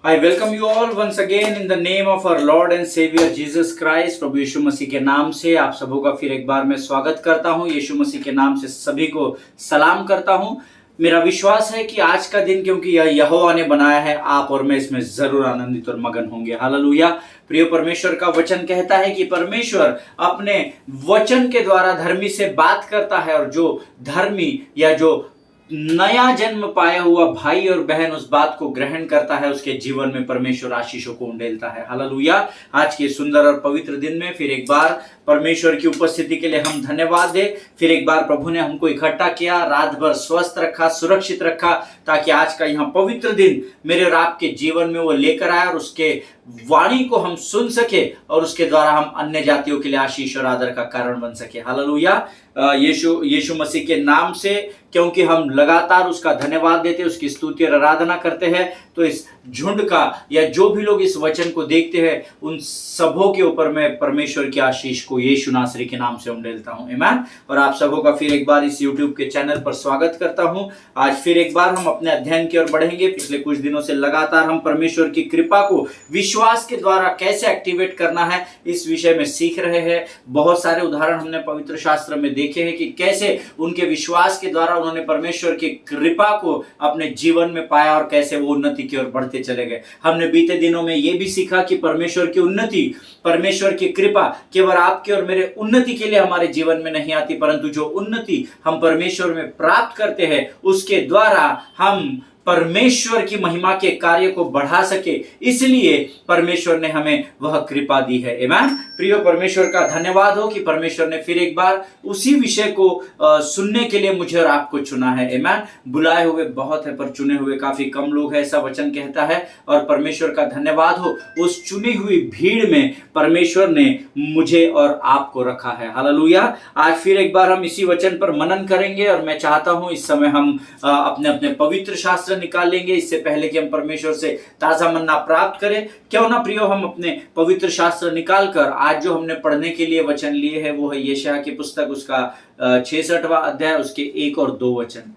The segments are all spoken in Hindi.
I welcome you all once again in the name of our Lord and Savior Jesus Christ। प्रभु यीशु मसीह के नाम से आप सबों का फिर एक बार मैं स्वागत करता हूं। यीशु मसीह के नाम से सभी को सलाम करता हूं। मेरा विश्वास है कि आज का दिन, क्योंकि यह यहोवा ने बनाया है, आप और मैं इसमें जरूर आनंदित और मगन होंगे। हालेलुया। प्रिय, परमेश्वर का वचन कहता है कि परमेश्वर अपने वचन के द्वारा धर्मी से बात करता है, और जो धर्मी या जो नया जन्म पाया हुआ भाई और बहन उस बात को ग्रहण करता है, उसके जीवन में परमेश्वर आशीषों को उंडेलता है। हालेलुया। आज के सुंदर और पवित्र दिन में फिर एक बार परमेश्वर की उपस्थिति के लिए हम धन्यवाद दें। फिर एक बार प्रभु ने हमको इकट्ठा किया, रात भर स्वस्थ रखा, सुरक्षित रखा, ताकि आज का यहां पवित्र दिन मेरे और आपके जीवन में वो लेकर आए और उसके वाणी को हम सुन सके और उसके द्वारा हम अन्य जातियों के लिए आशीष और आदर का कारण बन सके। हालेलुया। यीशु मसीह के नाम से, क्योंकि हम लगातार उसका धन्यवाद देते, उसकी स्तुति और आराधना करते हैं, तो इस झुंड का या जो भी लोग इस वचन को देखते हैं उन सबों के ऊपर मैं परमेश्वर की आशीष को यीशु नासरी के नाम से उंडेलता हूं। आमीन। और आप सबों का फिर एक बार इस YouTube के चैनल पर स्वागत करता हूं। आज फिर एक बार हम अपने अध्ययन की ओर बढ़ेंगे। पिछले कुछ दिनों से लगातार हम परमेश्वर की कृपा को विश्वास के द्वारा कैसे एक्टिवेट करना है, इस विषय में सीख रहे हैं। बहुत सारे उदाहरण हमने पवित्र शास्त्र में देखे हैं कि कैसे उनके विश्वास के द्वारा उन्होंने परमेश्वर की कृपा को अपने जीवन में पाया और कैसे वो उन्नति की ओर बढ़ते चले गए। हमने बीते दिनों में ये भी सीखा कि परमेश्वर की उन्नति, परमेश्वर की कृपा केवल आपके और मेरे उन्नति के लिए हमारे जीवन में नहीं आती, परंतु जो उन्नति हम परमेश्वर में प्राप्त करते हैं उसके द्वारा हम परमेश्वर की महिमा के कार्य को बढ़ा सके, इसलिए परमेश्वर ने हमें वह कृपा दी है। आमीन। प्रियो, परमेश्वर का धन्यवाद हो कि परमेश्वर ने फिर एक बार उसी विषय को सुनने के लिए मुझे और आपको चुना है। आमीन। बुलाए हुए बहुत है पर चुने हुए काफी कम लोग हैं, ऐसा वचन कहता है, और परमेश्वर का धन्यवाद हो उस चुनी हुई भीड़ में परमेश्वर ने मुझे और आपको रखा है। हालेलुया। आज फिर एक बार हम इसी वचन पर मनन करेंगे, और मैं चाहता हूं इस समय हम अपने अपने पवित्र शास्त्र निकाल लेंगे। इससे पहले कि हम परमेश्वर से ताजा मन्ना प्राप्त करें, क्यों ना प्रियो हम अपने पवित्र शास्त्र निकालकर आज जो हमने पढ़ने के लिए वचन लिए हैं वो है यशायाह की पुस्तक, उसका 66वां अध्याय, उसके 1 और 2 वचन।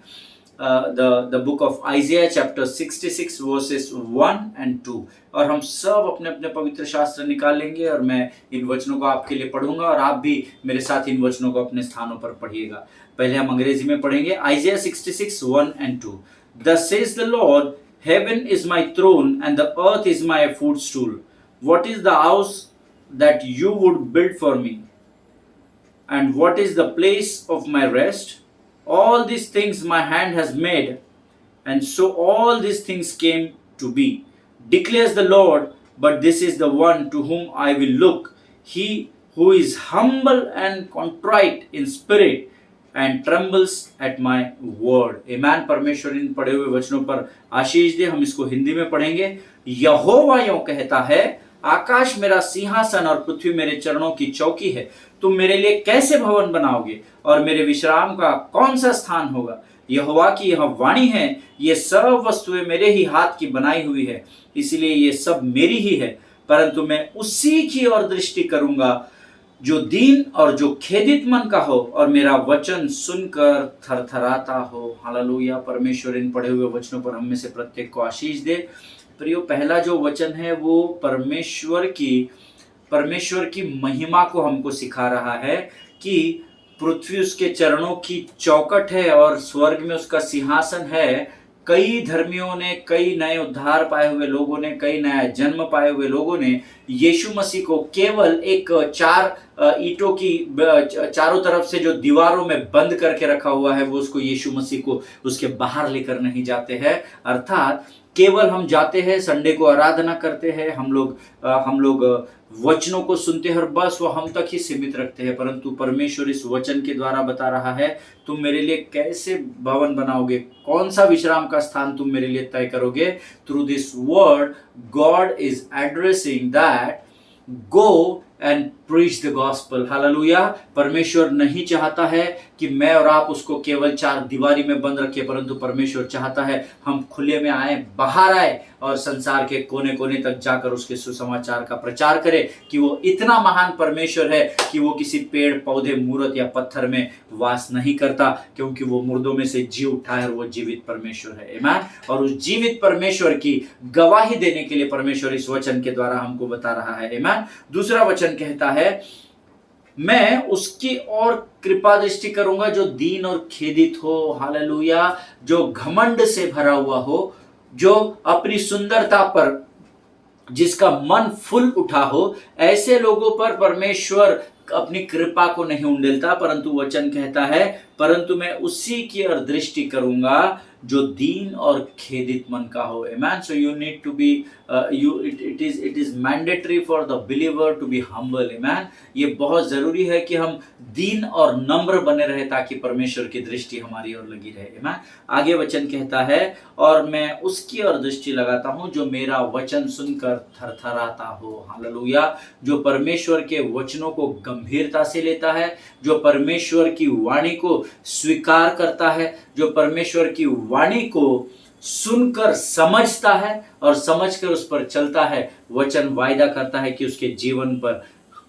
The book of Isaiah chapter 66 verses 1 and 2। और हम सब अपने अपने पवित्र शास्त्र निकाल लेंगे और मैं इन वचनों को आपके लिए पढ़ूंगा और आप भी मेरे साथ इन वचनों को अपने स्थानों पर पढ़िएगा। पहले हम अंग्रेजी में पढ़ेंगे। Isaiah 66 1 and 2। Thus says the Lord, heaven is my throne and the earth is my footstool. What is the house that you would build for me? And what is the place of my rest? All these things my hand has made, and so all these things came to be, declares the Lord. But this is the one to whom I will look, he who is humble and contrite in spirit and trembles at my word। आमीन। परमेश्वर इन पढ़े हुए वचनों पर आशीष दे। हम इसको हिंदी में पढ़ेंगे। यहोवा यूं कहता है, आकाश मेरा सिंहासन और पृथ्वी मेरे चरणों की चौकी है। तुम मेरे लिए कैसे भवन बनाओगे और मेरे विश्राम का कौन सा स्थान होगा? यहोवा की यह वाणी है, ये सब वस्तुएं मेरे ही हाथ की बनाई हुई है, इसलिए ये सब मेरी ही है, परंतु मैं उसी की ओर दृष्टि करूंगा जो दीन और जो खेदित मन का हो और मेरा वचन सुनकर थरथराता हो। हालेलुया। परमेश्वर इन पढ़े हुए वचनों पर हम में से प्रत्येक को आशीष दे। प्रियो, पहला जो वचन है वो परमेश्वर की महिमा को हमको सिखा रहा है कि पृथ्वी उसके चरणों की चौखट है और स्वर्ग में उसका सिंहासन है। कई धर्मियों ने, कई नए उद्धार पाए हुए लोगों ने, कई नया जन्म पाए हुए लोगों ने यीशु मसीह को केवल एक 4 ईंटों की चारों तरफ से जो दीवारों में बंद करके रखा हुआ है, वो उसको यीशु मसीह को उसके बाहर लेकर नहीं जाते हैं। अर्थात केवल हम जाते हैं, संडे को आराधना करते हैं, हम लोग वचनों को सुनते हैं और बस वो हम तक ही सीमित रखते हैं। परंतु परमेश्वर इस वचन के द्वारा बता रहा है, तुम मेरे लिए कैसे भवन बनाओगे, कौन सा विश्राम का स्थान तुम मेरे लिए तय करोगे। Through this word God is addressing that go and preach the gospel. Hallelujah. परमेश्वर नहीं चाहता है कि मैं और आप उसको केवल चार दीवारी में बंद रखें, परंतु परमेश्वर चाहता है हम खुले में आए, बाहर आए और संसार के कोने कोने तक जाकर उसके सुसमाचार का प्रचार करें कि वो इतना महान परमेश्वर है कि वो किसी पेड़ पौधे मूर्त या पत्थर में वास नहीं करता, क्योंकि वो मुर्दों में से जी उठा है और वो जीवित परमेश्वर है। आमीन। और उस जीवित परमेश्वर की गवाही देने के लिए परमेश्वर इस वचन के द्वारा हमको बता रहा है। आमीन। दूसरा वचन कहता है, मैं उसकी और कृपा दृष्टि करूंगा जो दीन और खेदित हो। हालेलुया। जो घमंड से भरा हुआ हो, जो अपनी सुंदरता पर जिसका मन फूल उठा हो, ऐसे लोगों पर परमेश्वर अपनी कृपा को नहीं उंडेलता, परंतु वचन कहता है, परंतु मैं उसी की ओर दृष्टि करूंगा जो दीन और खेदित मन का हो। आमीन। So you need to be it is mandatory for the believer to be humble. आमीन। ये बहुत जरूरी है कि हम दीन और नम्र बने रहे ताकि परमेश्वर की दृष्टि हमारी ओर लगी रहे। आमीन। आगे वचन कहता है, और मैं उसकी ओर दृष्टि लगाता हूं जो मेरा वचन सुनकर थरथराता हो। हालेलुया। जो परमेश्वर के वचनों को गंभीरता से लेता है, जो परमेश्वर की वाणी को स्वीकार करता है, जो परमेश्वर की वाणी को सुनकर समझता है और समझकर उस पर चलता है, वचन वायदा करता है कि उसके जीवन पर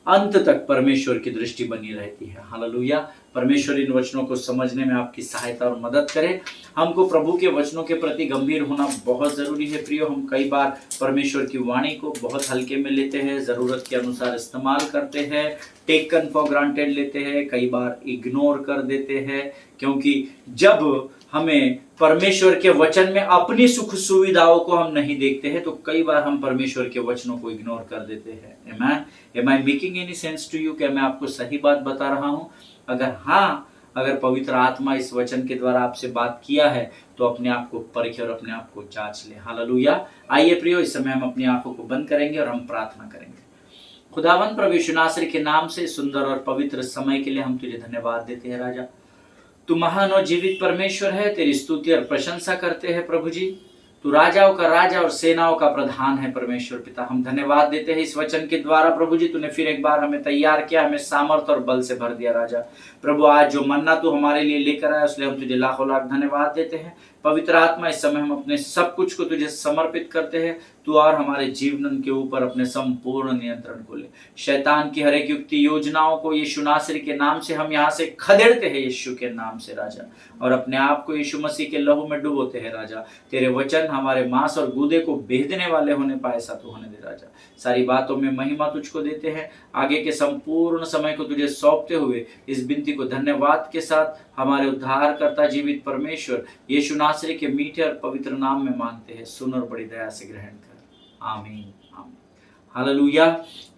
अंत तक परमेश्वर की दृष्टि बनी रहती है। हालेलुया। परमेश्वर इन वचनों को समझने में आपकी सहायता और मदद करे। हमको प्रभु के वचनों के प्रति गंभीर होना बहुत जरूरी है प्रियो। हम कई बार परमेश्वर की वाणी को बहुत हल्के में लेते हैं, जरूरत के अनुसार इस्तेमाल करते हैं, टेकन फॉर ग्रांटेड लेते हैं, कई बार इग्नोर कर देते हैं, क्योंकि जब हमें परमेश्वर के वचन में अपनी सुख सुविधाओं को हम नहीं देखते हैं, तो कई बार हम परमेश्वर के वचनों को इग्नोर कर देते हैं। आमीन। Am I making any sense to you? क्या मैं आपको सही बात बता रहा हूं? अगर पवित्र आत्मा इस वचन के द्वारा आपसे बात किया है, तो अपने आप को परखे और अपने आप को जांच ले। हालेलुया। आइए प्रियो, इस समय हम अपनी आंखों को बंद करेंगे और हम प्रार्थना करेंगे। खुदावंद प्रभु यीशु नासरी के नाम से सुंदर और पवित्र समय के लिए हम तुझे धन्यवाद देते हैं राजा। तू महान और जीवित परमेश्वर है, तेरी स्तुति और प्रशंसा करते हैं प्रभु जी। तू राजाओं का राजा और सेनाओं का प्रधान है परमेश्वर पिता। हम धन्यवाद देते हैं इस वचन के द्वारा प्रभु जी, तूने फिर एक बार हमें तैयार किया, हमें सामर्थ और बल से भर दिया राजा। प्रभु आज जो मन्ना तू हमारे लिए लेकर आया, उसलिए हम तुझे लाखों लाख धन्यवाद देते हैं। पवित्र आत्मा, इस समय हम अपने सब कुछ को तुझे समर्पित करते हैं। तू और हमारे जीवन के ऊपर अपने संपूर्ण नियंत्रण को ले। शैतान की हर एक युक्ति योजनाओं को यीशु नासरी के नाम से हम यहाँ से खदेड़ते हैं यीशु के नाम से राजा, और अपने आप को यीशु मसीह के लहू में डुबोते हैं राजा। तेरे वचन हमारे मांस और गूदे को भेदने वाले होने पाए, ऐसा तो होने दे राजा। सारी बातों में महिमा तुझको देते हैं। आगे के संपूर्ण समय को तुझे सौंपते हुए इस विनती को धन्यवाद के साथ हमारे उद्धारकर्ता जीवित परमेश्वर यीशु नासरी के मीठे और पवित्र नाम में मांगते हैं। सुन और बड़ी दया से ग्रहण कर। आमीन। आमीन। हालेलुया।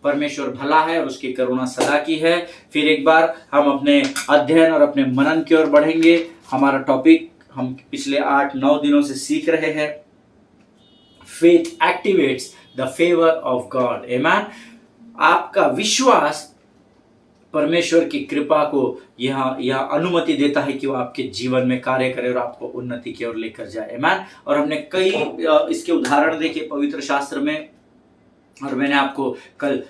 परमेश्वर भला है और उसकी करुणा सदा की है। फिर एक बार हम अपने अध्ययन और अपने मनन की ओर बढ़ेंगे। हमारा टॉपिक हम पिछले 8-9 दिनों से सीख रहे हैं, faith activates the favour of God. आमीन। आपका विश्वास परमेश्वर की कृपा को यह अनुमति देता है कि वो आपके जीवन में कार्य करे और आपको उन्नति की ओर लेकर जाए। आमीन। और हमने कई इसके उदाहरण देखे पवित्र शास्त्र में, और मैंने आपको कल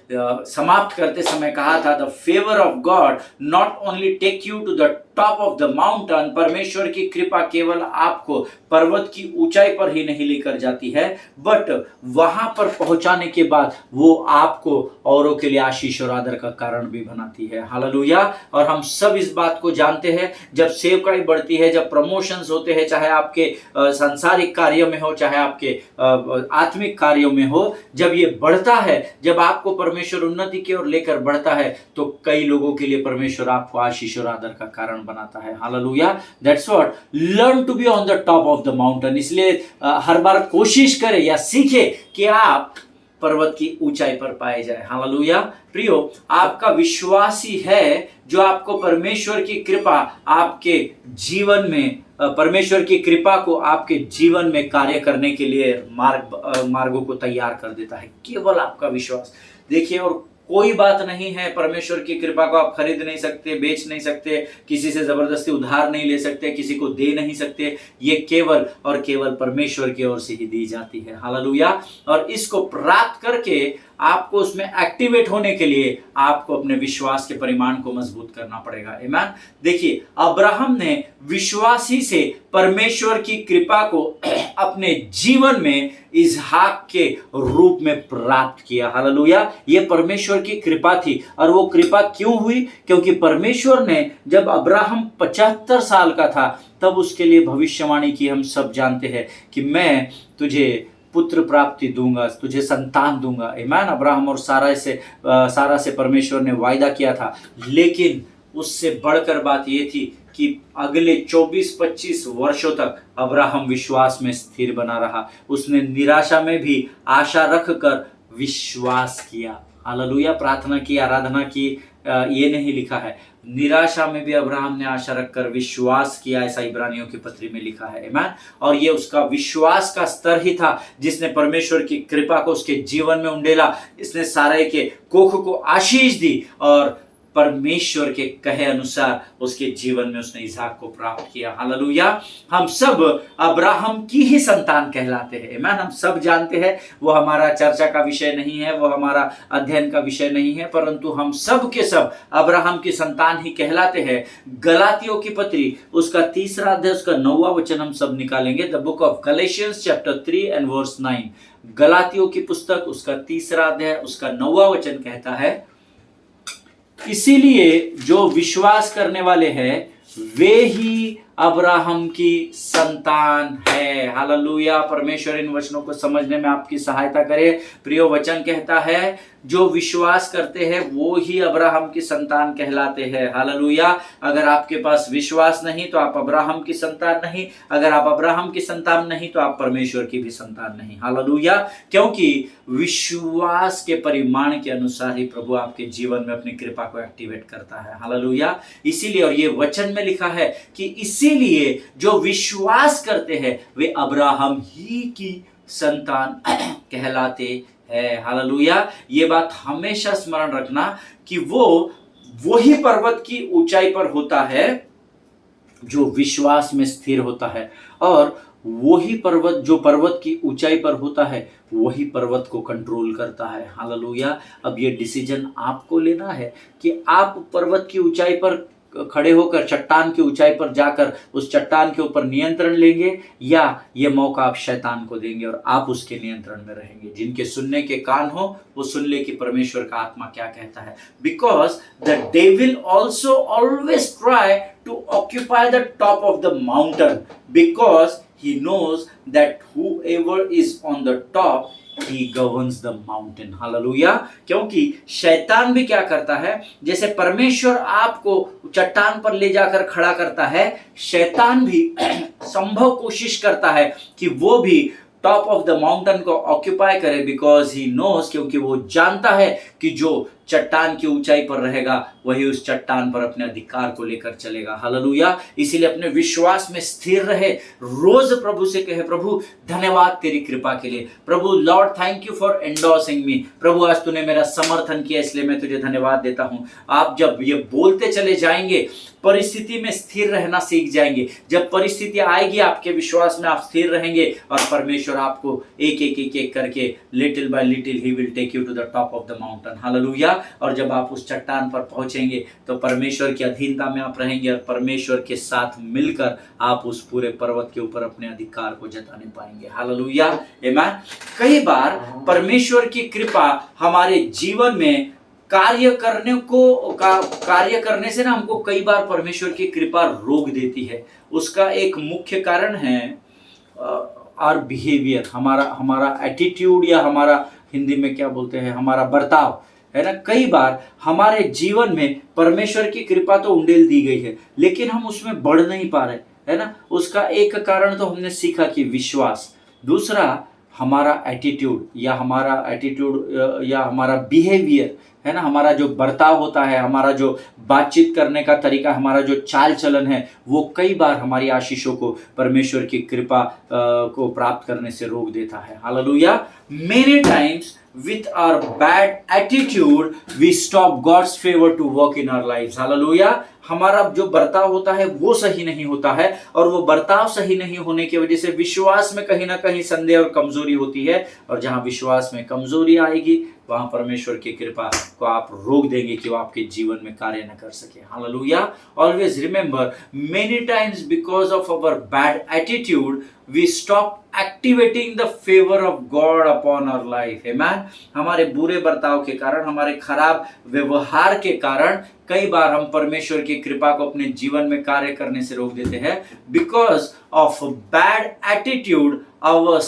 समाप्त करते समय कहा था, the favour of God not only take you to the top of the mountain. परमेश्वर की कृपा केवल आपको पर्वत की ऊंचाई पर ही नहीं लेकर जाती है, बट वहां पर पहुंचाने के बाद वो आपको औरों के लिए आशीष और आदर का कारण भी बनाती है। हालेलुया। और हम सब इस बात को जानते हैं, जब सेवकाई बढ़ती है, जब प्रमोशंस होते हैं, चाहे आपके सांसारिक कार्यों में हो, चाहे आपके आत्मिक कार्यों में हो, जब ये बढ़ता है, जब आपको परमेश्वर उन्नति की ओर लेकर बढ़ता है, तो कई लोगों के लिए परमेश्वर आपको आशीष और आदर का कारण बनाता है। Hallelujah. That's what, learn to be on the top of the mountain. इसलिए हर बार कोशिश करें या सीखे कि आप पर्वत की ऊंचाई पर पाए जाए। हालेलुया। प्रियो, आपका विश्वास ही है जो आपको परमेश्वर की कृपा आपके जीवन में, परमेश्वर की कृपा को आपके जीवन में कार्य करने के लिए मार्गों को तैयार कर देता है। केवल आपका विश्वास। देखिए, और कोई बात नहीं है। परमेश्वर की कृपा को आप खरीद नहीं सकते, बेच नहीं सकते, किसी से जबरदस्ती उधार नहीं ले सकते, किसी को दे नहीं सकते। ये केवल और केवल परमेश्वर की ओर से ही दी जाती है। हालेलुया। और इसको प्राप्त करके आपको उसमें एक्टिवेट होने के लिए आपको अपने विश्वास के परिमाण को मजबूत करना पड़ेगा। आमीन। देखिए, अब्राहम ने विश्वास ही से परमेश्वर की कृपा को अपने जीवन में इसहाक के रूप में प्राप्त किया। हालेलुया। ये परमेश्वर की कृपा थी। और वो कृपा क्यों हुई? क्योंकि परमेश्वर ने जब अब्राहम 75 साल का था तब उसके लिए भविष्यवाणी की। हम सब जानते हैं कि मैं तुझे पुत्र प्राप्ति दूंगा, तुझे संतान दूंगा। आमीन। अब्राहम और सारा से परमेश्वर ने वायदा किया था। लेकिन उससे बढ़कर बात यह थी कि अगले 24-25 वर्षों तक अब्राहम विश्वास में स्थिर बना रहा। उसने निराशा में भी आशा रखकर विश्वास किया। हालेलुया। प्रार्थना की, आराधना की, ये नहीं लिखा है। निराशा में भी अब्राहम ने आशा रखकर विश्वास किया, ऐसा इब्रानियों की पत्री में लिखा है। आमीन। और ये उसका विश्वास का स्तर ही था जिसने परमेश्वर की कृपा को उसके जीवन में उंडेला। इसने सारे के कोख को आशीष दी और परमेश्वर के कहे अनुसार उसके जीवन में उसने इसहाक को प्राप्त किया। हालेलुया। हम सब अब्राहम की ही संतान कहलाते हैं। आमीन। हम सब जानते हैं, वो हमारा चर्चा का विषय नहीं है, वो हमारा अध्ययन का विषय नहीं है, परंतु हम सब के सब अब्राहम की संतान ही कहलाते हैं। गलातियों की पत्री उसका 3 अध्याय उसका 9वां वचन हम सब निकालेंगे। The book of Galatians chapter 3 and verse 9। गलातियों की पुस्तक उसका 3 अध्याय उसका 9वां वचन कहता है, इसीलिए जो विश्वास करने वाले हैं वे ही अब्राहम की संतान है। हालेलुया। परमेश्वर इन वचनों को समझने में आपकी सहायता करे। प्रियो, वचन कहता है जो विश्वास करते हैं वो ही अब्राहम की संतान कहलाते हैं। हालेलुया। अगर आपके पास विश्वास नहीं तो आप अब्राहम की संतान नहीं। अगर आप अब्राहम की संतान नहीं तो आप परमेश्वर की भी संतान नहीं। हालेलुया। क्योंकि विश्वास के परिमाण के अनुसार ही प्रभु आपके जीवन में अपनी कृपा को एक्टिवेट करता है। हालेलुया। इसीलिए, और ये वचन में लिखा है कि इसीलिए जो विश्वास करते हैं वे अब्राहम ही की संतान कहलाते है। हालेलुया। ये बात हमेशा स्मरण रखना कि वही पर्वत की ऊंचाई पर होता है जो विश्वास में स्थिर होता है, और वही पर्वत जो पर्वत की ऊंचाई पर होता है वही पर्वत को कंट्रोल करता है। हालेलुया। अब ये डिसीजन आपको लेना है कि आप पर्वत की ऊंचाई पर खड़े होकर चट्टान की ऊंचाई पर जाकर उस चट्टान के ऊपर नियंत्रण लेंगे, या ये मौका आप शैतान को देंगे और आप उसके नियंत्रण में रहेंगे। जिनके सुनने के कान हो वो सुन ले कि परमेश्वर का आत्मा क्या कहता है। Because the devil also always try to occupy the top of the mountain because he knows that whoever is on the top he governs the mountain। Hallelujah. क्योंकि शैतान भी क्या करता है, जैसे परमेश्वर आपको चट्टान पर ले जाकर खड़ा करता है, शैतान भी संभव कोशिश करता है कि वो भी टॉप ऑफ द माउंटेन को ऑक्यूपाई करे। बिकॉज ही नोज, क्योंकि वो जानता है कि जो चट्टान की ऊंचाई पर रहेगा वही उस चट्टान पर अपने अधिकार को लेकर चलेगा। हालेलुया। इसीलिए अपने विश्वास में स्थिर रहे। रोज प्रभु से कहे, प्रभु धन्यवाद तेरी कृपा के लिए। प्रभु Lord thank you for endorsing me. प्रभु आज तूने मेरा समर्थन किया इसलिए मैं तुझे धन्यवाद देता हूं। आप जब ये बोलते चले जाएंगे परिस्थिति में स्थिर रहना सीख जाएंगे। जब परिस्थिति आएगी आपके विश्वास में आप स्थिर रहेंगे और परमेश्वर आपको एक करके little by little he will take you to the top of the mountain. Hallelujah. और जब आप उस चट्टान पर पहुंचेंगे तो परमेश्वर की अधीनता में आप रहेंगे और परमेश्वर के साथ मिलकर आप उस पूरे पर्वत के ऊपर अपने अधिकार को जताने पाएंगे। हालेलुया। आमीन। कई बार परमेश्वर की कृपा हमारे जीवन में कार्य करने से ना हमको कई बार परमेश्वर की कृपा रोक देती है। उसका एक मुख्य कारण है आवर बिहेवियर, हमारा एटीट्यूड, या हमारा हिंदी में क्या बोलते हैं, हमारा बर्ताव है ना। कई बार हमारे जीवन में परमेश्वर की कृपा तो उंडेल दी गई है लेकिन हम उसमें बढ़ नहीं पा रहे है ना। उसका एक कारण तो हमने सीखा कि विश्वास, दूसरा हमारा एटीट्यूड या हमारा बिहेवियर है ना, हमारा जो बर्ताव होता है, हमारा जो बातचीत करने का तरीका, हमारा जो चाल चलन है, वो कई बार हमारी आशीषों को, परमेश्वर की कृपा को प्राप्त करने से रोक देता है। Hallelujah. Many times with our bad attitude we stop God's favor to work in our lives. Hallelujah. हमारा जो बर्ताव होता है वो सही नहीं होता है, और वो बर्ताव सही नहीं होने की वजह से विश्वास में कहीं ना कहीं संदेह और कमजोरी होती है, और जहां विश्वास में कमजोरी आएगी वहां परमेश्वर की कृपा को आप रोक देंगे कि वो आपके जीवन में कार्य न कर सके। Hallelujah. Always remember, many times because of our bad attitude we stop activating the favor of God upon our life. Amen. हमारे बुरे बर्ताव के कारण, हमारे खराब व्यवहार के कारण कई बार हम परमेश्वर की कृपा को अपने जीवन में कार्य करने से रोक देते हैं। Because of bad attitude, our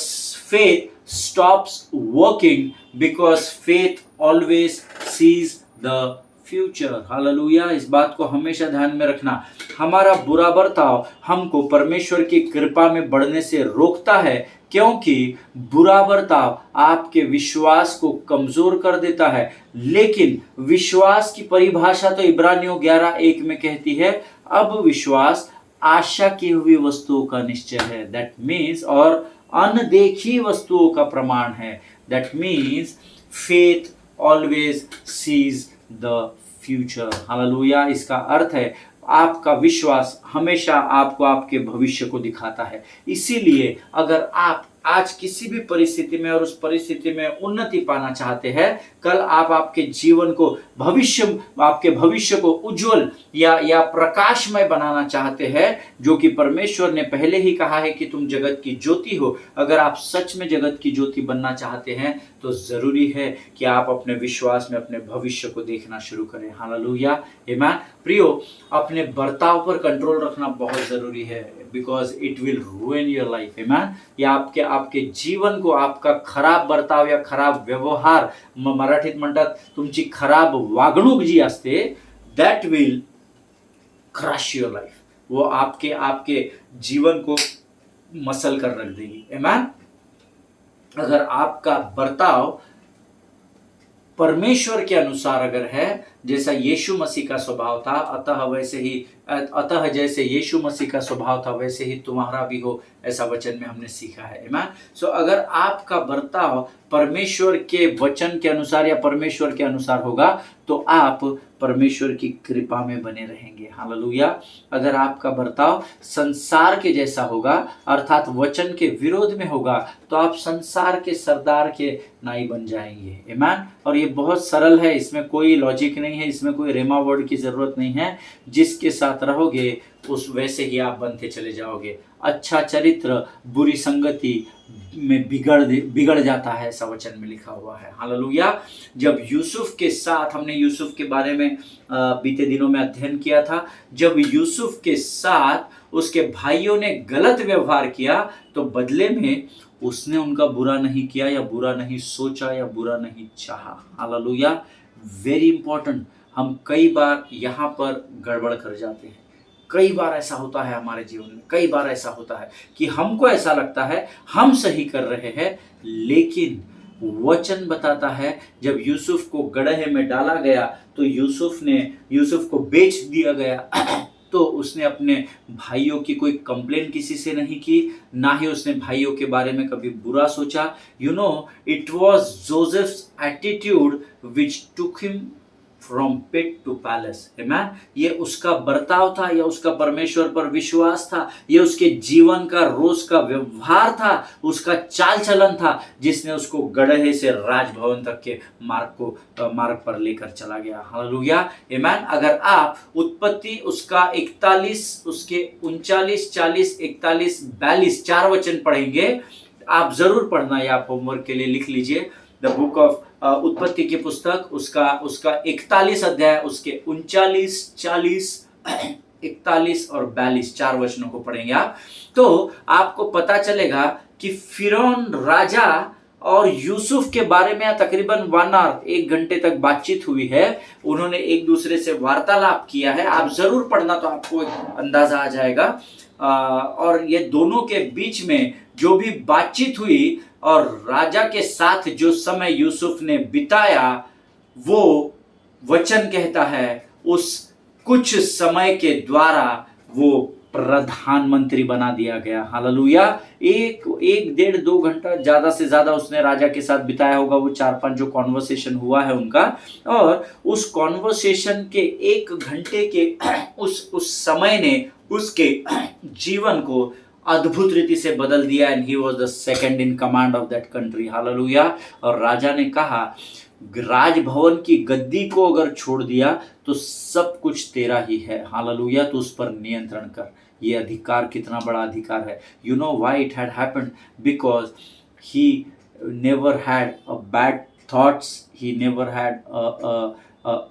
faith stops working, because faith always sees the future. Hallelujah. इस बात को हमेशा ध्यान में रखना, हमारा बुरा बर्ताव हमको परमेश्वर की कृपा में बढ़ने से रोकता है, क्योंकि बुरा बर्ताव आपके विश्वास को कमजोर कर देता है। लेकिन विश्वास की परिभाषा तो इब्रानियों 11:1 में कहती है, अब विश्वास आशा की हुई वस्तुओं का निश्चय है। दैट मीन्स, और अनदेखी वस्तुओं का प्रमाण है। That means faith always sees the future. Hallelujah. इसका अर्थ है आपका विश्वास हमेशा आपको आपके भविष्य को दिखाता है। इसीलिए अगर आप आज किसी भी परिस्थिति में और उस परिस्थिति में उन्नति पाना चाहते हैं, कल आप आपके जीवन को आपके भविष्य को उज्जवल या प्रकाशमय बनाना चाहते हैं, जो कि परमेश्वर ने पहले ही कहा है कि तुम जगत की ज्योति हो। अगर आप सच में जगत की ज्योति बनना चाहते हैं तो जरूरी है कि आप अपने विश्वास में अपने भविष्य को देखना शुरू करें। हालेलुया। आमीन। प्रियो, अपने बर्ताव पर कंट्रोल रखना बहुत जरूरी है, because it will रूइन your life. आमीन। या आपके जीवन को आपका खराब बर्ताव या खराब व्यवहार, मराठीत म्हणतात तुमची खराब वागणूक जी असते, that will crush your life. वो आपके जीवन को मसल कर रख देगी। आमीन। अगर आपका बर्ताव परमेश्वर के अनुसार अगर है, जैसा यीशु मसीह का स्वभाव था, अतः जैसे यीशु मसीह का स्वभाव था वैसे ही तुम्हारा भी हो, ऐसा वचन में हमने सीखा है। आमीन। सो अगर आपका बर्ताव परमेश्वर के वचन के अनुसार या परमेश्वर के अनुसार होगा तो आप परमेश्वर की कृपा में बने रहेंगे। हालेलुया। अगर आपका बर्ताव संसार के जैसा होगा, अर्थात वचन के विरोध में होगा, तो आप संसार के सरदार के नाई बन जाएंगे। आमीन। और ये बहुत सरल है, इसमें कोई लॉजिक नहीं है, इसमें कोई रेमा वर्ड की जरूरत नहीं है। जिसके साथ रहोगे उस वैसे ही आप बनते चले जाओगे। अच्छा चरित्र बुरी संगति में बिगड़ जाता है, ऐसा वचन में लिखा हुआ है। हालेलुया। जब यूसुफ के साथ, हमने यूसुफ के बारे में बीते दिनों में अध्ययन किया था, जब यूसुफ के साथ उसके भाइयों ने गलत व्यवहार किया तो बदले में उसने उनका बुरा नहीं किया या बुरा नहीं सोचा या बुरा नहीं चाहा। हालेलुया। Very important. हम कई बार यहाँ पर गड़बड़ कर जाते हैं। कई बार ऐसा होता है हमारे जीवन में, कई बार ऐसा होता है कि हमको ऐसा लगता है हम सही कर रहे हैं, लेकिन वचन बताता है जब यूसुफ को गड्ढे में डाला गया तो यूसुफ को बेच दिया गया तो उसने अपने भाइयों की कोई कंप्लेन किसी से नहीं की, ना ही उसने भाइयों के बारे में कभी बुरा सोचा। It was Joseph's attitude which took him from pit to palace. आमीन। ये उसका बर्ताव था, या उसका परमेश्वर पर विश्वास था, ये उसके जीवन का रोज का व्यवहार था, उसका चाल चलन था, जिसने उसको गड्ढे से राजभवन तक के मार्ग पर लेकर चला गया। हालेलुया। आमीन। अगर आप उत्पत्ति उसका 41, उसके 39, 40, 41, 42 4 वचन पढ़ेंगे, आप जरूर पढ़ना, या आप होमवर्क के लिए लिख लीजिए। द बुक ऑफ उत्पत्ति की पुस्तक उसका 41 अध्याय, उसके 39, 40, 41 और 42 4 वचनों को पढ़ेंगे आप, तो आपको पता चलेगा कि फिरौन राजा और यूसुफ के बारे में तकरीबन 1 घंटे तक बातचीत हुई है। उन्होंने एक दूसरे से वार्तालाप किया है। आप जरूर पढ़ना, तो आपको अंदाजा आ जाएगा। और ये दोनों के बीच में जो भी बातचीत हुई और राजा के साथ जो समय यूसुफ ने बिताया, वो वचन कहता है उस कुछ समय के द्वारा वो प्रधानमंत्री बना दिया गया। हालेलुया। एक एक डेढ़ 2 घंटा ज्यादा से ज्यादा उसने राजा के साथ बिताया होगा, वो 4-5 जो कॉन्वर्सेशन हुआ है उनका, और उस कॉन्वर्सेशन के 1 घंटे के उस समय ने उसके जीवन को अद्भुत रीति से बदल दिया। And he was the second in command of that country. Hallelujah. और राजा ने कहा राजभवन की गद्दी को अगर छोड़ दिया तो सब कुछ तेरा ही है। हालेलुया। तो उस पर नियंत्रण कर। ये अधिकार कितना बड़ा अधिकार है। You know why it had happened? Because he never had a bad thoughts, he never had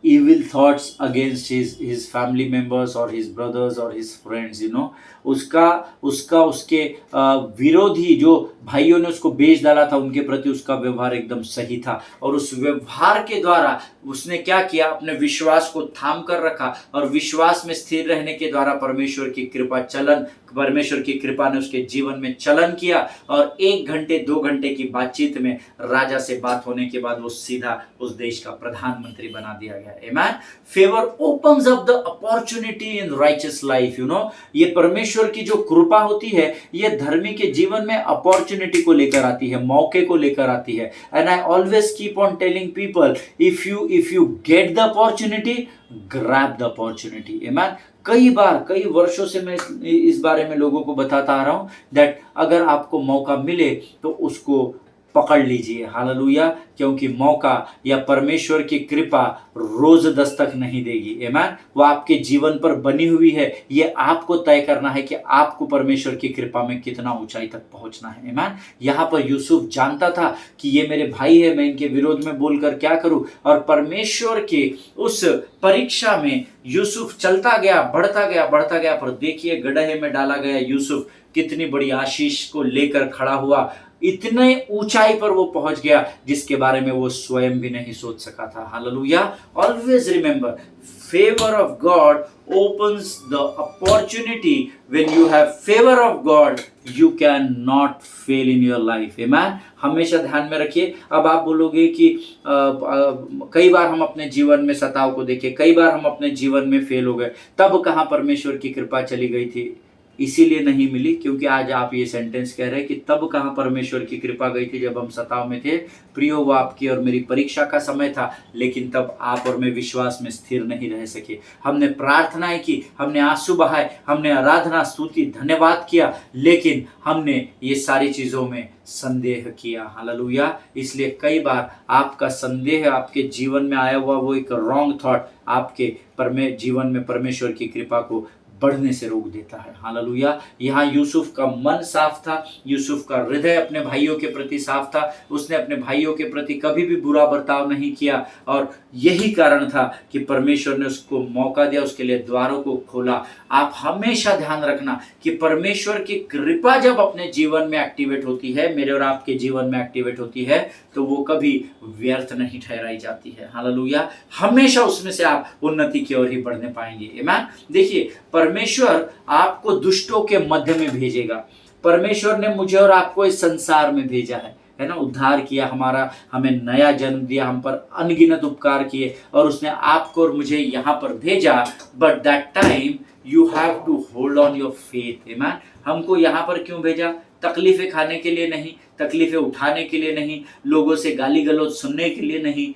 evil thoughts against his family members or his brothers or his friends, you know। उसके विरोधी जो भाइयों ने उसको बेच डाला था उनके प्रति उसका व्यवहार एकदम सही था। और उस व्यवहार के द्वारा उसने क्या किया? अपने विश्वास को थाम कर रखा, और विश्वास में स्थिर रहने के द्वारा परमेश्वर की कृपा ने उसके जीवन में चलन किया। और 1 घंटे 2 घंटे की बातचीत में राजा से बात होने के बाद वो सीधा उस देश का प्रधानमंत्री बना दिया गया। आमेन। Favour opens up the opportunity in righteous life. You know, ये परमेश्वर की जो कृपा होती है ये धर्मी के जीवन में अपॉर्चुनिटी को लेकर आती है, मौके को लेकर आती है। And I always keep on telling people, if you get the opportunity, grab the opportunity. आमेन। कई वर्षों से मैं इस बारे में लोगों को बताता आ रहा हूं दैट अगर आपको मौका मिले तो उसको पकड़ लीजिए। हालेलुया। क्योंकि मौका या परमेश्वर की कृपा रोज दस्तक नहीं देगी। आमेन। वो आपके जीवन पर बनी हुई है। ये आपको तय करना है कि आपको परमेश्वर की कृपा में कितना ऊंचाई तक पहुंचना है। आमेन। यहाँ पर यूसुफ जानता था कि ये मेरे भाई है, मैं इनके विरोध में बोलकर क्या करूं। और परमेश्वर के उस परीक्षा में यूसुफ चलता गया, बढ़ता गया। पर देखिए गड्ढे में डाला गया यूसुफ कितनी बड़ी आशीष को लेकर खड़ा हुआ। इतने ऊंचाई पर वो पहुंच गया जिसके बारे में वो स्वयं भी नहीं सोच सका था। Hallelujah. Always remember, favour of God opens the opportunity. When you have favor of God, you cannot fail in your life. Amen। हमेशा ध्यान में रखिए। अब आप बोलोगे कि कई बार हम अपने जीवन में सताव को देखे, कई बार हम अपने जीवन में फेल हो गए, तब कहाँ परमेश्वर की कृपा चली गई थी? इसीलिए नहीं मिली क्योंकि आज आप ये सेंटेंस कह रहे हैं कि तब कहाँ परमेश्वर की कृपा गई थी जब हम सताव में थे। प्रियो, वो आपकी और मेरी परीक्षा का समय था, लेकिन तब आप और मैं विश्वास में स्थिर नहीं रह सके। हमने प्रार्थनाएं की, हमने आंसू बहाए, हमने आराधना, स्तुति, धन्यवाद किया, लेकिन हमने ये सारी चीजों में संदेह किया। हालेलुया। इसलिए कई बार आपका संदेह, आपके जीवन में आया हुआ वो एक रॉन्ग थॉट आपके जीवन में परमेश्वर की कृपा को बढ़ने से रोक देता है। हालेलुया। यहाँ यूसुफ का मन साफ था, यूसुफ का हृदय अपने भाइयों के प्रति साफ था। उसने अपने भाइयों के प्रति कभी भी बुरा बर्ताव नहीं किया, और यही कारण था कि परमेश्वर ने उसको मौका दिया, उसके लिए द्वारों को खोला। आप हमेशा ध्यान रखना कि परमेश्वर की कृपा जब अपने जीवन में एक्टिवेट होती है, मेरे और आपके जीवन में एक्टिवेट होती है, तो वो कभी व्यर्थ नहीं ठहराई जाती है। हालेलुया। हमेशा उसमें से आप उन्नति की ओर ही बढ़ने पाएंगे। आमीन। देखिए, परमेश्वर आपको दुष्टों के मध्य में भेजेगा। परमेश्वर ने मुझे और आपको इस संसार में भेजा है ना, उद्धार किया हमारा, हमें नया जन्म दिया, हम पर अनगिनत उपकार किए, और उसने आपको और मुझे यहाँ पर भेजा। But that time you have to hold on your faith. आमीन। हमको यहाँ पर क्यों भेजा? तकलीफें खाने के लिए नहीं, तकलीफें उठाने के लिए नहीं, लोगों से गाली गलौज सुनने के लिए नहीं,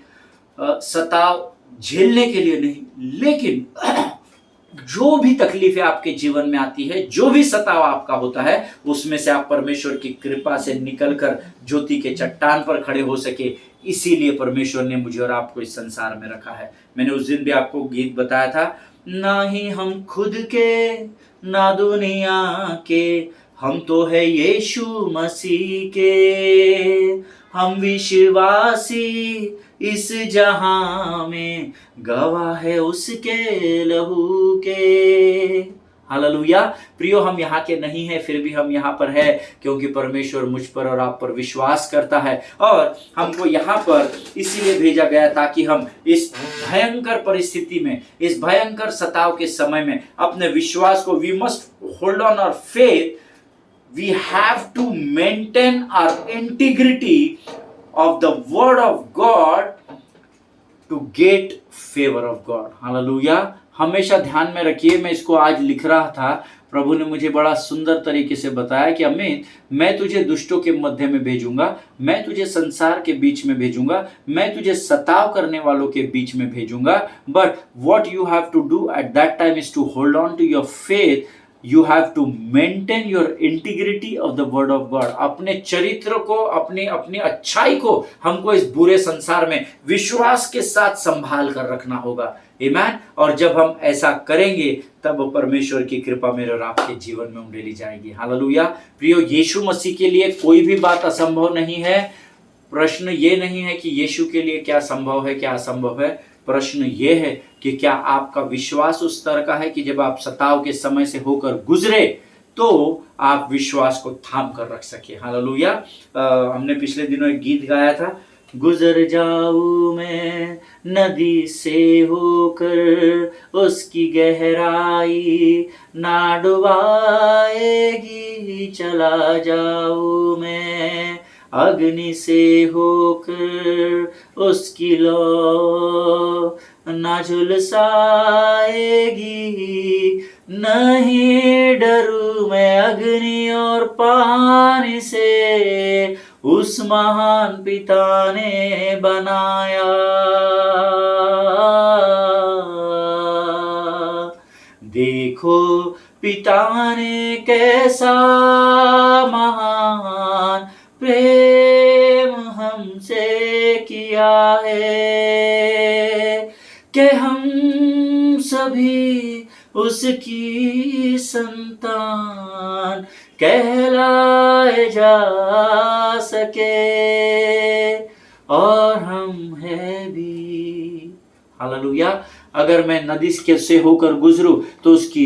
सताव झेलने के लिए नहीं, लेकिन जो भी तकलीफें आपके जीवन में आती है, जो भी सताव आपका होता है, उसमें से आप परमेश्वर की कृपा से निकलकर ज्योति के चट्टान पर खड़े हो सके, इसीलिए परमेश्वर ने मुझे और आपको इस संसार में रखा है। मैंने उस दिन भी आपको गीत बताया था, ना ही हम खुद के ना दुनिया के, हम तो है यीशु मसीह के, हम विश्वासी इस जहां में, गवाह है उसके लहू के। हालेलुया। प्रियो, हम यहाँ के नहीं हैं, फिर भी हम यहाँ पर है क्योंकि परमेश्वर मुझ पर और आप पर विश्वास करता है, और हमको यहाँ पर इसीलिए भेजा गया ताकि हम इस भयंकर परिस्थिति में, इस भयंकर सताव के समय में अपने विश्वास को, we must hold on our faith, we have to maintain our integrity of the word of God to get favour of God. Hallelujah. हमेशा ध्यान में रखिए, मैं इसको आज लिख रहा था, प्रभु ने मुझे बड़ा सुंदर तरीके से बताया कि अमित, मैं तुझे दुष्टों के मध्य में भेजूंगा, मैं तुझे संसार के बीच में भेजूंगा, मैं तुझे सताव करने वालों के बीच में भेजूंगा, but what you have to do at that time is to hold on to your faith, you have to maintain your integrity of the word of God. अपने चरित्र को, अपनी अच्छाई को हमको इस बुरे संसार में विश्वास के साथ संभाल कर रखना होगा। आमीन। और जब हम ऐसा करेंगे तब परमेश्वर की कृपा मेरे और आपके जीवन में उंडेली जाएगी। हालेलुया। प्रियो, यीशु मसीह के लिए कोई भी बात असंभव नहीं है। प्रश्न ये नहीं है कि यीशु के लिए क्या संभव है, क्या असंभव है। प्रश्न ये है कि क्या आपका विश्वास उस स्तर का है कि जब आप सताव के समय से होकर गुजरे तो आप विश्वास को थाम कर रख सके। हालेलुया। हमने पिछले दिनों एक गीत गाया था, गुजर जाऊं मैं नदी से होकर, उसकी गहराई ना डुबाएगी, चला जाऊं मैं अग्नि से होकर, उसकी लौ ना झुलसाएगी, नहीं डरूं मैं अग्नि और पानी से, उस महान पिता ने बनाया। देखो पिता ने कैसा महान प्रेम हमसे किया है, कि हम सभी उसकी संतान कहलाए जा सके, और हम है भी। हालेलुया। अगर मैं नदी से होकर गुजरूं तो उसकी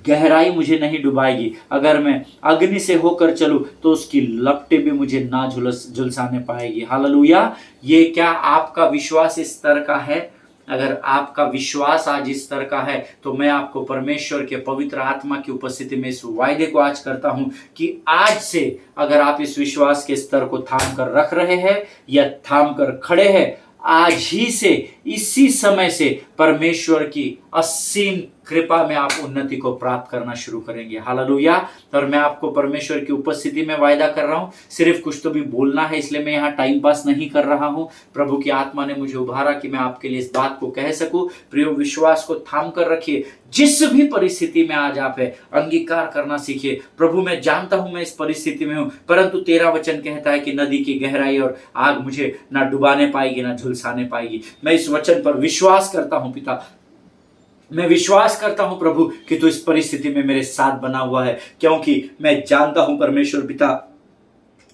गहराई मुझे नहीं डुबाएगी, अगर मैं अग्नि से होकर चलूं तो उसकी लपटें भी मुझे ना झुलसाने पाएगी। हालेलुया। ये क्या आपका विश्वास इस स्तर का है? अगर आपका विश्वास आज इस स्तर का है तो मैं आपको परमेश्वर के पवित्र आत्मा की उपस्थिति में इस वायदे को आज करता हूं कि आज से अगर आप इस विश्वास के स्तर को थाम कर रख रहे हैं या थाम कर खड़े हैं, आज ही से, इसी समय से परमेश्वर की असीम कृपा में आप उन्नति को प्राप्त करना शुरू करेंगे। हालेलुया। और मैं आपको परमेश्वर की उपस्थिति में वायदा कर रहा हूँ, सिर्फ कुछ तो भी बोलना है, इसलिए मैं यहाँ टाइम पास नहीं कर रहा हूँ। प्रभु की आत्मा ने मुझे उभारा कि मैं आपके लिए इस बात को कह सकूं। प्रियो, विश्वास को थाम कर रखिए। जिस भी परिस्थिति में आज आप है, अंगीकार करना सीखिए। प्रभु, मैं जानता हूं मैं इस परिस्थिति में हूं, परंतु तेरा वचन कहता है कि नदी की गहराई और आग मुझे ना डुबाने पाएगी ना झुलसाने पाएगी। मैं इस वचन पर विश्वास करता हूं पिता, मैं विश्वास करता हूं प्रभु कि तू इस परिस्थिति में मेरे साथ बना हुआ है, क्योंकि मैं जानता हूं परमेश्वर पिता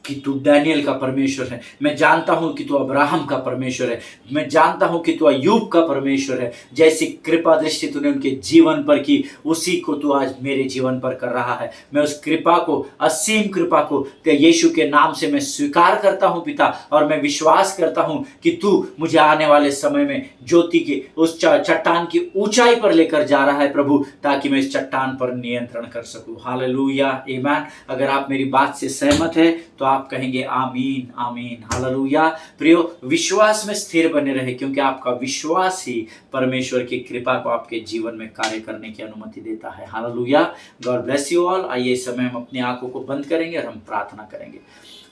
कि तू डैनियल का परमेश्वर है। मैं जानता हूं कि तू अब्राहम का परमेश्वर है। मैं जानता हूं कि तू अय्यूब का परमेश्वर है। जैसी कृपा दृष्टि तूने उनके जीवन पर की, उसी को तू आज मेरे जीवन पर कर रहा है। मैं उस कृपा को, असीम कृपा को तेरे यीशु के नाम से मैं स्वीकार करता हूं पिता, और मैं विश्वास करता हूं कि तू मुझे आने वाले समय में ज्योति की उस चट्टान की ऊंचाई पर लेकर जा रहा है प्रभु, ताकि मैं इस चट्टान पर नियंत्रण कर सकूं। हालेलुया, आमीन। अगर आप मेरी बात से सहमत है तो आप कहेंगे आमीन, आमीन, हालेलुया। प्रियो, विश्वास में स्थिर बने रहे, क्योंकि आपका विश्वास ही परमेश्वर की कृपा को आपके जीवन में कार्य करने की अनुमति देता है। Hallelujah. God bless you all. आइए इस समय हम अपनी आंखों को बंद करेंगे और हम प्रार्थना करेंगे।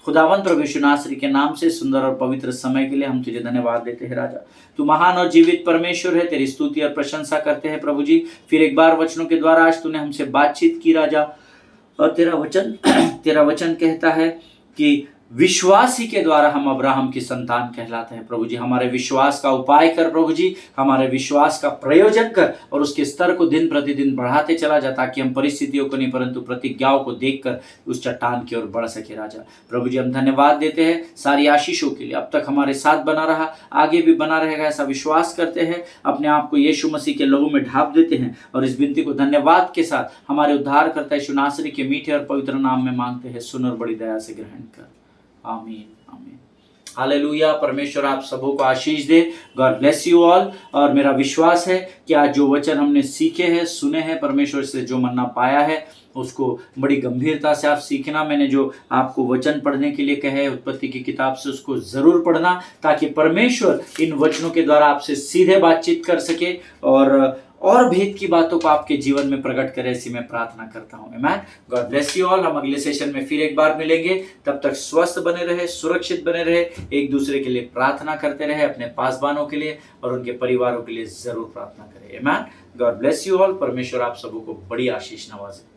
खुदावंत प्रभु यीशु नासरी के नाम से सुंदर और पवित्र समय के लिए हम तुझे धन्यवाद देते हैं राजा। तू महान और जीवित परमेश्वर है, तेरी स्तुति और प्रशंसा करते हैं प्रभु जी। फिर एक बार वचनों के द्वारा आज तूने हमसे बातचीत की राजा, और तेरा वचन कहता है कि विश्वास ही के द्वारा हम अब्राहम की संतान कहलाते हैं प्रभु जी। हमारे विश्वास का उपाय कर प्रभु जी, हमारे विश्वास का प्रयोजन कर और उसके स्तर को दिन प्रतिदिन बढ़ाते चला जा, ताकि हम परिस्थितियों को नहीं परंतु प्रतिज्ञाओं को देखकर उस चट्टान की ओर बढ़ सके राजा। प्रभु जी, हम धन्यवाद देते हैं सारी आशीषों के लिए। अब तक हमारे साथ बना रहा, आगे भी बना रहेगा, ऐसा विश्वास करते हैं। अपने आप को यीशु मसीह के लहू में ढाप देते हैं और इस विनती को धन्यवाद के साथ हमारे उद्धारकर्ता यीशु नासरी के मीठे और पवित्र नाम में मांगते हैं। सुन और बड़ी दया से ग्रहण कर। आमीन, आमीन। हालेलुया। परमेश्वर आप सबों को आशीष दे। God bless you all. और मेरा विश्वास है कि आज जो वचन हमने सीखे हैं, सुने हैं, परमेश्वर से जो मन्ना पाया है उसको बड़ी गंभीरता से आप सीखना। मैंने जो आपको वचन पढ़ने के लिए कहे उत्पत्ति की किताब से, उसको जरूर पढ़ना, ताकि परमेश्वर इन वचनों के द्वारा आपसे सीधे बातचीत कर सके और भेद की बातों को आपके जीवन में प्रकट करे। ऐसी मैं प्रार्थना करता हूँ। आमीन। God bless you all. हम अगले सेशन में फिर एक बार मिलेंगे। तब तक स्वस्थ बने रहे, सुरक्षित बने रहे, एक दूसरे के लिए प्रार्थना करते रहे, अपने पासवानों के लिए और उनके परिवारों के लिए जरूर प्रार्थना करें। आमीन। God bless you all. परमेश्वर आप सबों को बड़ी आशीष नवाजे।